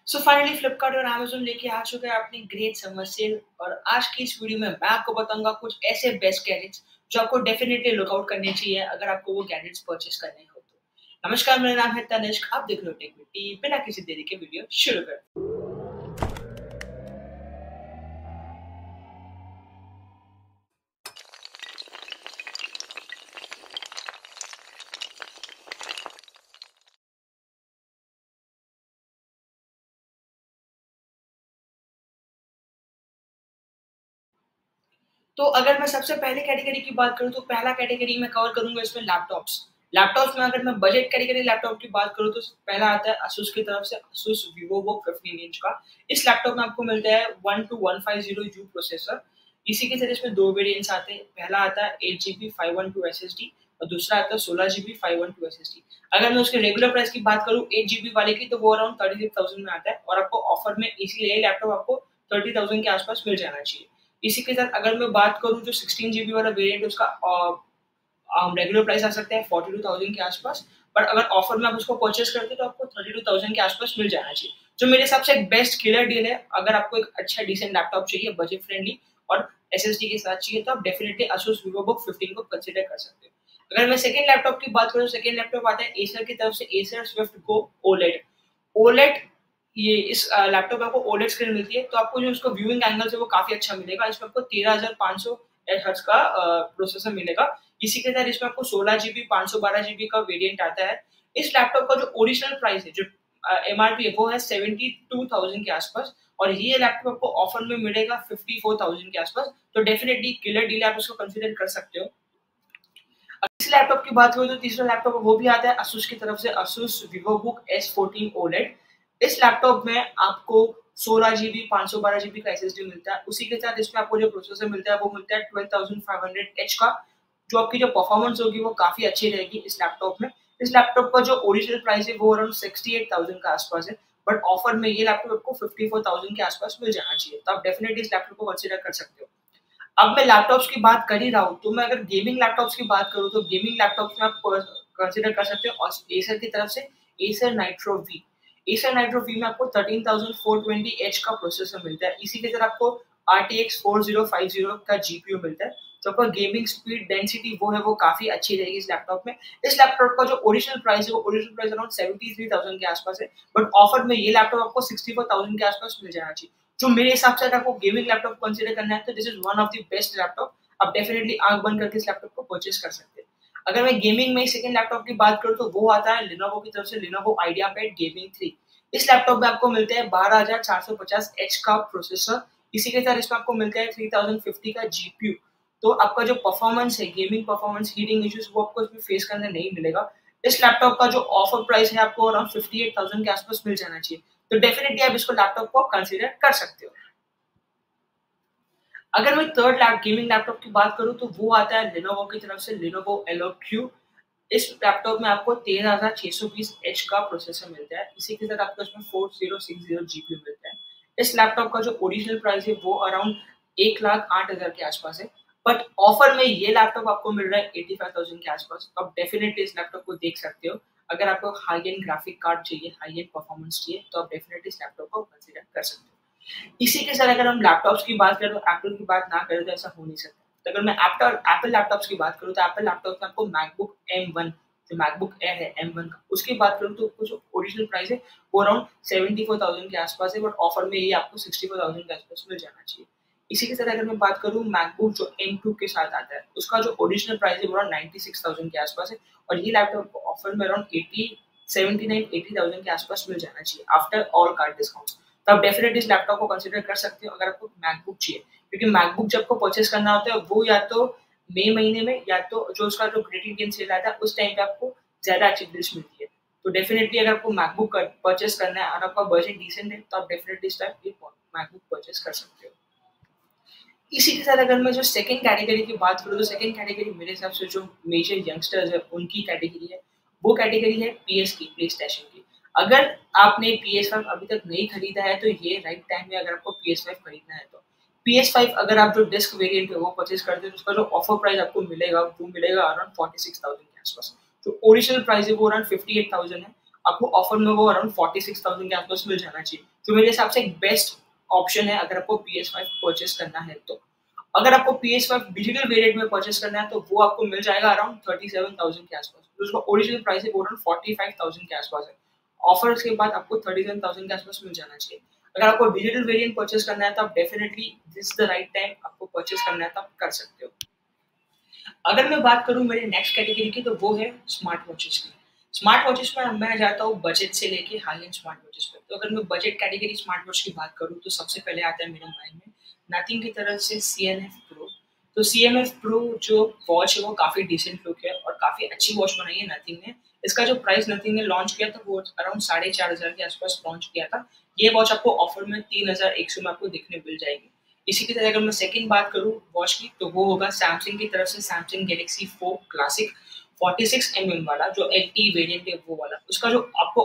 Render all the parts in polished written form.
So finally Flipkart और Amazon लेके आ चुका है अपनी ग्रेट समर सेल और आज की इस वीडियो में मैं आपको बताऊंगा कुछ ऐसे बेस्ट गैजेट्स जो आपको डेफिनेटली लुकआउट करने चाहिए अगर आपको वो गैजेट्स परचेज करने हो तो। नमस्कार, मेरा नाम है तनिष्क, आप देख रहे हो टेक विद टी। बिना किसी देरी के वीडियो शुरू करते हैं। तो अगर मैं सबसे पहले कैटेगरी की बात करूँ तो पहला कैटेगरी मैं कवर करूँगा इसमें लैपटॉप्स। लैपटॉप्स में अगर मैं बजट कैटेगरी लैपटॉप की बात करूँ तो पहला आता है Asus की तरफ से Asus VivoBook 15 इंच का। इस लैपटॉप में आपको मिलता है 12150U प्रोसेसर। इसी के साथ इसमें दो वेरिएंट्स आते हैं। पहला आता है 8GB 512 SSD और दूसरा आता है 16GB 512 SSD। अगर मैं उसके रेगुलर प्राइस की बात करूँ 8GB वाले की तो वो अराउंड 36,000 में आता है और आपको ऑफर में इसीलिए लैपटॉप आपको 30,000 के आसपास मिल जाना चाहिए। इसी के साथ अगर मैं बात करूँ जो 16GB वाला वेरिएंट उसका रेगुलर प्राइस आ सकता है 42,000 के आसपास, बट अगर ऑफर में आप उसको परचेज करते हैं तो आपको 32,000 के आसपास मिल जाना चाहिए, जो मेरे हिसाब से एक बेस्ट किलर डील है। अगर आपको एक अच्छा डिसेंट लैपटॉप चाहिए बजट फ्रेंडली और एसएसडी के साथ चाहिए तो आप डेफिनेटली Asus VivoBook 15 को कंसीडर कर सकते हो। अगर मैं सेकंड लैपटॉप की बात करूँ, सेकंड लैपटॉप आता है एसर की तरफ से Acer Swift Go OLED। OLED ये इस लैपटॉप में आपको ओलेड स्क्रीन मिलती है तो आपको जो उसका व्यूइंग एंगल है वो काफी अच्छा मिलेगा। इसमें आपको 13,500 हर्ट्ज का प्रोसेसर मिलेगा। इसी के साथ इसमें आपको 16GB 512GB का वेरिएंट आता है। इस लैपटॉप का जो ओरिजिनल प्राइस है, जो एमआरपी है, वो है 72,000 के आसपास और ये लैपटॉप आपको ऑफर में मिलेगा 54,000 के आसपास। तो डेफिनेटली किलर डील आप इसको कंसीडर कर सकते हो। इस लैपटॉप की बात करूँ तो तीसरा लैपटॉप वो भी आता है Asus की तरफ से Asus VivoBook S14 OLED। इस लैपटॉप में आपको 16GB 512GB का एसएसडी मिलता है। उसी के साथ इसमें आपको जो प्रोसेसर मिलता है वो मिलता है 12,500H का, जो आपकी जो परफॉर्मेंस होगी वो काफी अच्छी रहेगी इस लैपटॉप में। इस लैपटॉप का जो ओरिजिनल प्राइस है वो अराउंड 68,000 का आसपास है, बट ऑफर में ये लैपटॉप आपको 54,000 के आसपास मिल जाना चाहिए। तो आप डेफिनेटली इस लैपटॉप को कंसीडर कर सकते हो। अब मैं लैपटॉप्स की बात कर ही रहा हूँ तो मैं अगर गेमिंग लैपटॉप्स की बात करूँ तो गेमिंग लैपटॉप्स में आप कंसीडर कर सकते हो एसर की तरफ से Acer nitro we. Acer nitro we में आपको 13,420H का प्रोसेसर मिलता है। इसी के साथ आपको RTX 4050 का जीपीयू मिलता है। तो आपका गेमिंग स्पीड डेंसिटी वो है वो काफी अच्छी रहेगी इस लैपटॉप में। इस लैपटॉप का जो ओरिजिनल प्राइस है वो ओरिजिनल प्राइस अराउंड 73,000 के आसपास है, बट ऑफर में ये लैपटॉप आपको 64,000 के आसपास मिल जाना चाहिए। जो मेरे हिसाब से अगर आपको गेमिंग लैपटॉप कंसीडर करना है तो this is one of the best laptop. आप डेफिनेटली आंख बंद करके इस लैपटॉप को परचेज कर सकते हैं। अगर मैं गेमिंग में सेकंड लैपटॉप की बात करूँ तो वो आता है Lenovo की तरफ से Lenovo IdeaPad Gaming 3। इस लैपटॉप में आपको मिलता है 12,450H का प्रोसेसर। इसी के साथ इसमें आपको मिलता है 3050 का जीपीयू। तो आपका जो परफॉर्मेंस है, गेमिंग परफॉर्मेंस, हीटिंग इश्यूज, वो आपको इसमें फेस करने नहीं मिलेगा। इस लैपटॉप का जो ऑफर प्राइस है आपको अराउंड 58,000 के आसपास मिल जाना चाहिए। तो डेफिनेटली आप इसको लैपटॉप को कंसीडर कर सकते हो। अगर मैं थर्ड गेमिंग लैपटॉप की बात करूँ तो वो आता है Lenovo की तरफ से Lenovo Eloque। इस लैपटॉप में आपको 13,620H का प्रोसेसर मिलता है। इसी के साथ आपको इसमें 4060 जीपीयू मिलता है। इस लैपटॉप का जो ओरिजिनल प्राइस है वो अराउंड 1,08,000 के आसपास है, बट ऑफर में ये लैपटॉप आपको मिल रहा है 85,000 के आसपास। तो आप डेफिनेटली इस लैपटॉप को देख सकते हो। अगर आपको हाई एंड ग्राफिक कार्ड चाहिए, हाई एंड परफॉर्मेंस चाहिए तो आप डेफिनेटली इस लैपटॉप को कंसीडर कर सकते हो। इसी के साथ अगर हम लैपटॉप्स की बात करें तो एप्पल की बात ना करें तो ऐसा हो नहीं सकता। तो अगर मैं एप्पल लैपटॉप्स की बात करूँ तो एप्पल लैपटॉप में आपको मैकबुक M1, जो मैकबुक एयर है M1 का, उसकी बात करूँ तो कुछ ओरिजिनल प्राइस है वो अराउंड 74,000 के आसपास है, बट ऑफर में ये आपको 64,000 के आसपास मिल जाना चाहिए। इसी के साथ अगर मैं बात करूँ मैकबुक जो M2 के साथ आता है, उसका जो ओरिजिनल प्राइस है वो अराउंड 96,000 के आसपास है और ये लैपटॉप को ऑफर में अराउंड 80,000 के आसपास मिल जाना चाहिए आफ्टर ऑल कार्ड डिस्काउंट। तो आप डेफिनेटली इस लैपटॉप को कंसीडर कर सकते हो अगर आपको मैकबुक चाहिए, क्योंकि मैकबुक जब को परचेस करना होता है वो या तो मई महीने में या तो जो उसका जो ग्रेट इंडियन सेल आता है उस टाइम पे आपको ज्यादा अच्छी डील्स मिलती है। तो डेफिनेटली अगर आपको मैकबुक परचेस करना है और आपका बजट डिसेंट है तो आप डेफिनेटली इस टाइम मैकबुक परचेस कर सकते हो। इसी के साथ अगर मैं जो सेकंड कैटेगरी की बात करूँ तो सेकंड कैटेगरी मेरे हिसाब से जो मेजर यंगस्टर्स है उनकी कैटेगरी है। वो कैटेगरी है पीएस की, प्ले स्टेशन की। अगर आपने PS5 अभी तक नहीं खरीदा है तो ये राइट टाइम है अगर आपको PS5 खरीदना है तो। PS5 अगर आप जो डिस्क वेरिएंट है वो परचेज करते हैं तो उसका जो ऑफर प्राइस आपको मिलेगा वो मिलेगा अराउंड 46,000 के आसपास। जो ओरिजिनल प्राइस है वो अराउंड 58,000 है आपको ऑफर में वो अराउंड 46,000 के आसपास मिल जाना चाहिए, जो मेरे हिसाब से एक बेस्ट ऑप्शन है अगर आपको PS5 परचेस करना है। तो अगर आपको PS5 डिजिटल वेरिएंट में परचेस करना है तो वो आपको मिल जाएगा अराउंड 37,000 के आसपास। तो उसका ओरिजिनल प्राइस है वो अराउंड 45,000 के आसपास है। ऑफर्स के बाद आपको 37,000 के आसपास मिल जाना चाहिए। अगर आपको डिजिटल वेरिएंट परचेस करना है तो आप definitely this the right time आपको परचेस करना है तो आप कर सकते हो। अगर मैं बात करूँ मेरे नेक्स्ट कैटेगरी की तो वो है स्मार्ट वॉचेस की। स्मार्ट वॉचेस में मैं जाता हूँ बजट से लेके हाई एंड स्मार्ट वॉचेस पे। तो अगर मैं बजट कैटेगरी स्मार्ट वॉच की बात करूँ तो सबसे पहले आता है मेरे माइंड में नथिंग की तरफ से CNF Pro। तो CNF Pro जो वॉच है वो काफी डिसेंट लुक है और काफी अच्छी वॉच बनाई है नथिंग ने। इसका जो प्राइस नथिंग ने लॉन्च किया था वो अराउंड 4,500 के आसपास लॉन्च किया था। ये वॉच आपको ऑफर में 3,100 में आपको देखने मिल जाएगी। इसी की तरह अगर मैं सेकंड बात करूँ वॉच की तो वो होगा सैमसंग की तरफ से सैमसंग गैलेक्सी 4 क्लासिक 46 mm वाला जो LTE वेरिएंट है वो वाला। उसका जो आपको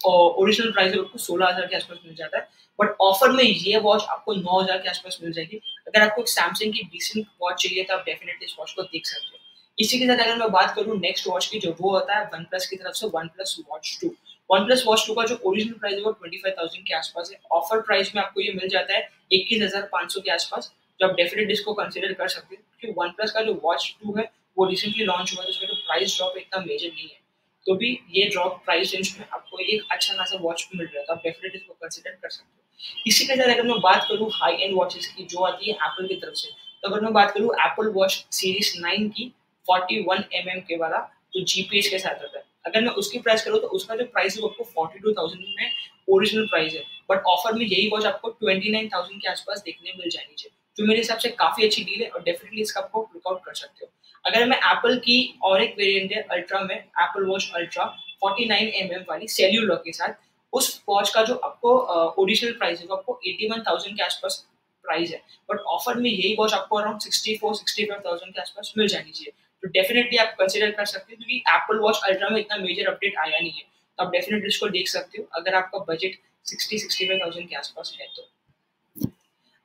ओरिजिनल प्राइस है उसको 16,000 के आसपास मिल जाता है, बट ऑफर में ये वॉच आपको 9,000 के आसपास मिल जाएगी। अगर आपको सैमसंग की डिसेंट वॉच चाहिए तो आप डेफिनेटली इस वॉच को देख सकते हो। इसी के साथ अगर मैं बात करूँ नेक्स्ट वॉच की जो वो होता है वन प्लस की तरफ से one plus watch 2। One plus watch 2 का जो ओरिजिनल प्राइस है वो 25,000 के आसपास है। ऑफर प्राइस में आपको ये मिल जाता है 21,500 के आसपास, जो आप डेफिनेटली इसको कंसिडर कर सकते हैं क्योंकि वन प्लस का जो वॉच 2 है वो रिसेंटली लॉन्च हुआ है, जिसमें जो प्राइस ड्रॉप इतना मेजर नहीं है। तो भी ये ड्रॉप प्राइस रेंज में आपको एक अच्छा खासा वॉच मिल रहा है, तो आप डेफिनेटली इसको कंसिडर कर सकते हो। इसी के साथ अगर मैं बात करूँ हाई एंड वॉचेस की जो आती है एप्पल की तरफ से, तो अगर मैं बात करूँ एप्पल वॉच सीरीज 9 की 41 mm के वाला जो GPS के साथ आता है, अगर मैं उसकी प्राइस करूँ तो उसका जो प्राइस है वो आपको 42,000 में ओरिजिनल प्राइस है, बट ऑफर में यही वॉच आपको 29,000 के आसपास देखने मिल जानी चाहिए, जो मेरे हिसाब से काफी अच्छी डील है और डेफिनेटली इसका आपको वर्कआउट कर सकते हो। अगर मैं एप्पल की और एक वेरिएंट है अल्ट्रा में एप्पल वॉच अल्ट्रा 49 mm वाली सेल्यूलर के साथ, उस वॉच का जो आपको ओरिजिनल प्राइस है वो आपको 81,000 के आसपास प्राइस है, बट ऑफर में यही वॉच आपको अराउंड 64-65,000 के आसपास मिल जानी चाहिए। तो डेफिनेटली आप कंसिडर कर सकते हो क्योंकि एप्पल वॉच अल्ट्रा में इतना मेजर अपडेट आया नहीं है, तो आप डेफिनेटली इसको देख सकते हो अगर आपका बजट 60-65,000 के आसपास है तो।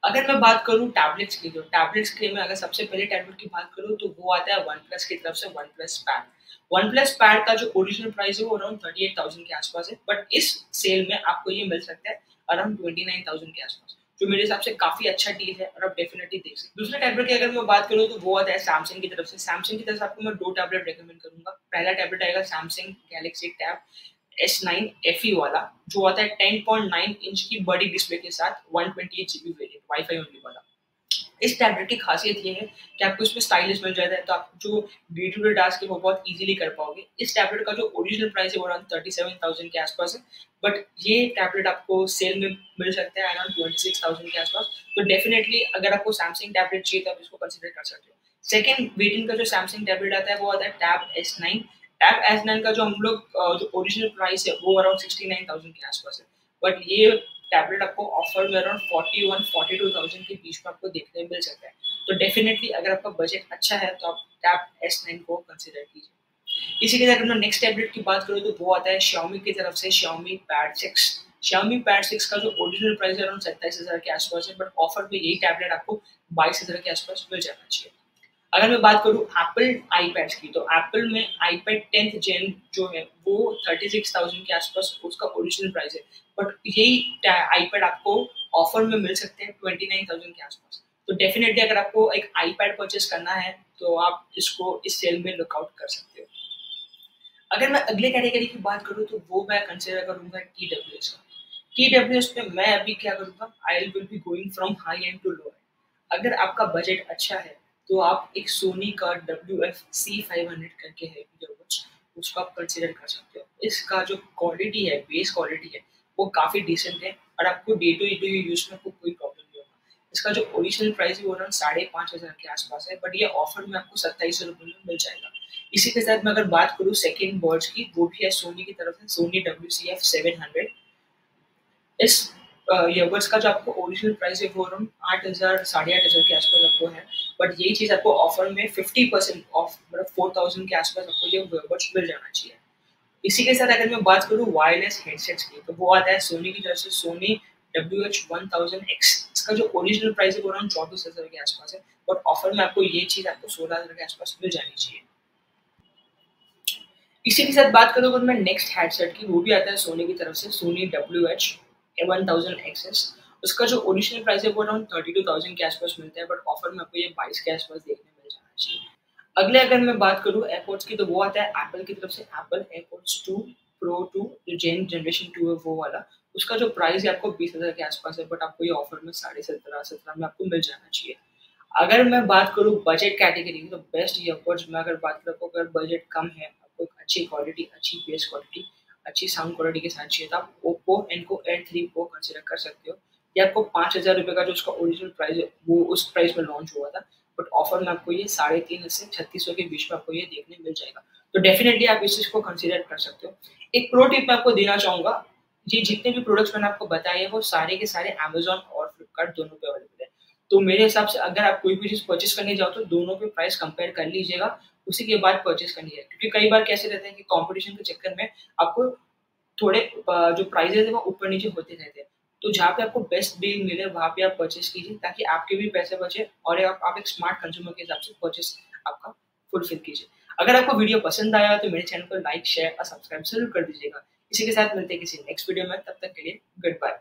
अगर मैं बात करूँ टैबलेट्स की, तो टैबलेट्स के लिए मैं अगर सबसे पहले टैबलेट की बात करूँ तो वो आता है वन प्लस की तरफ से one plus pad. One plus pad का जो ओरिजिनल प्राइस है वो अराउंड 38,000 के आसपास है, बट इस सेल में आपको ये मिल सकता है अराउंड 29,000 के आसपास, जो मेरे हिसाब से काफी अच्छा डील है और आप डेफिनेटली देख सकते हैं। दूसरे टैबलेट की अगर मैं बात करूँ तो वो आता है सैमसंग की तरफ से। सैमसंग की तरफ से आपको मैं दो टैबलेट रेकमेंड करूंगा। पहला टैबलेट आएगा Samsung Galaxy tab S9 FE वाला, जो आता है 10.9 इंच की बड़ी डिस्प्ले के साथ 128 GB वेरिएंट वाईफाई ओनली वाला। इस टैबलेट की खासियत ये है कि आपको इसमें स्टाइलिश मिल जाता है, तो आप जो डे टू डे टास्क है वो बहुत इजीली कर पाओगे। इस टैबलेट का जो ओरिजिनल प्राइस है वो अराउंड 37,000 के आसपास है, बट ये टैबलेट आपको सेल में मिल सकता है अराउंड 26,000 के आसपास। तो डेफिनेटली अगर आपको सैमसंग टैबलेट चाहिए तो आप इसको कंसिडर कर सकते हो। सेकेंड वेरिएंट का जो सैमसंग टैबलेट आता है वो आता है टैब S9। टैब S9 का जो हम लोग जो ओरिजिनल प्राइस है वो अराउंड 69,000 के आसपास है, बट ये टैबलेट आपको ऑफर में अराउंड 41-42,000 के बीच में आपको देखने मिल सकता है। तो डेफिनेटली अगर आपका बजट अच्छा है तो आप टैब S9 को कंसिडर कीजिए। इसी के साथ अगर मैं नेक्स्ट टैबलेट की बात करूँ तो वो आता है Xiaomi की तरफ से Xiaomi Pad 6। Xiaomi Pad 6 का जो ओरिजिनल प्राइस है अराउंड 27,000 के आसपास है, बट ऑफर में यही टैबलेट आपको 22,000 के आसपास मिल जाना चाहिए। अगर मैं बात करूँ एप्पल आईपैड्स की, तो एप्पल में आईपैड 10th जेन जो है वो 36,000 के आसपास उसका ओरिजिनल प्राइस है, बट यही आईपैड आपको ऑफर में मिल सकते हैं 29,000 के आसपास। तो डेफिनेटली अगर आपको एक आईपैड परचेस करना है तो आप इसको इस सेल में लुकआउट कर सकते हो। अगर मैं अगले कैटेगरी की बात करूँ तो वो मैं कंसिडर करूंगा TWS का। TWS में मैं अभी क्या करूंगा, I will be going from high end to low end. अगर आपका बजट अच्छा है तो आप एक सोनी का WF-C500 करके है ईयरबड्स, उसको आप कंसिडर कर सकते हो। इसका जो क्वालिटी है, बेस क्वालिटी है, वो काफ़ी डिसेंट है और आपको डे टू डे यूज में आपको कोई प्रॉब्लम नहीं होगा। इसका जो ओरिजिनल प्राइस है वो अराउंड 5,500 के आसपास है, बट ये ऑफर में आपको 2700 में मिल जाएगा। इसी के साथ मैं अगर बात करूँ सेकेंड बर्ड्स की, वो भी है सोनी की तरफ से, सोनी WCF-700। इस ईयरबड्स का जो आपको ओरिजिनल प्राइस है वो अराउंड 8,000 8,500 के आसपास आपको है, बट यही चीज़ आपको ऑफर में 50% ऑफ मतलब 4,000 के आसपास आपको ये ईयरबड्स मिल जाना चाहिए। इसी के साथ अगर मैं बात करूँ वायरलेस हेडसेट्स की, तो वो आता है सोनी की तरफ से सोनी WH-1000X। इसका जो ओरिजिनल प्राइस है वो अराउंड 24,000 के आसपास है, बट ऑफर में आपको ये चीज़ आपको 16,000 के आसपास मिल जानी चाहिए। इसी के साथ बात करूँ अगर मैं नेक्स्ट हेडसेट की, वो भी आता है सोनी की तरफ से, सोनी WH-1000 XS। उसका जो ओरिजिनल प्राइस है वो अराउंड 32,000 के आसपास मिलता है, बट ऑफर में आपको ये 22 के आसपास देखने मिल जाना चाहिए। अगले अगर मैं बात करूँ एयरपोर्ट्स की, तो वो आता है एप्पल की तरफ से, एप्पल एयरपोर्ट्स 2 प्रो 2, जो जनरेशन 2 है वो वाला। उसका जो प्राइस है आपको 20,000 के आसपास है, बट आपको ये ऑफर में 17,500 में आपको मिल जाना चाहिए। अगर मैं बात करूँ बजट कैटेगरी की, तो बेस्ट ईयरपोड्स में अगर बात करूँ, अगर बजट कम है, आपको एक अच्छी क्वालिटी, अच्छी बेस क्वालिटी, अच्छी साउंड क्वालिटी के साथ चाहिए, तो आप Oppo Enco air 3 pro consider कर सकते हो। ये आपको 5,000 रुपये का जो उसका ओरिजिनल प्राइस है वो उस प्राइस में लॉन्च हुआ था, बट ऑफर में आपको ये 3,500 से 3,600 के बीच में आपको ये देखने मिल जाएगा। तो डेफिनेटली आप इस चीज़ को कंसिडर कर सकते हो। एक प्रो टिप मैं आपको देना चाहूँगा, ये जितने भी प्रोडक्ट्स मैंने आपको बताए हैं वो सारे के सारे अमेज़न और फ्लिपकार्ट दोनों पे अवेलेबल है। तो मेरे हिसाब से अगर आप कोई भी चीज़ परचेज़ करने जाओ तो दोनों पे प्राइस कंपेयर कर लीजिएगा, उसी के बाद परचेज़ करनी है। क्योंकि कई बार कैसे रहता है कि कॉम्पिटिशन के चक्कर में आपको थोड़े जो प्राइसेज़ है वो ऊपर-नीचे होते रहते हैं। तो जहाँ पे आपको बेस्ट डील मिले वहाँ पे आप परचेज़ कीजिए, ताकि आपके भी पैसे बचे और आप एक स्मार्ट कंज्यूमर के हिसाब से परचेज़ आपका फुलफिल कीजिए। अगर आपको वीडियो पसंद आया तो मेरे चैनल को लाइक, शेयर और सब्सक्राइब ज़रूर कर दीजिएगा। इसी के साथ मिलते हैं किसी नेक्स्ट वीडियो में, तब तक के लिए गुड बाय।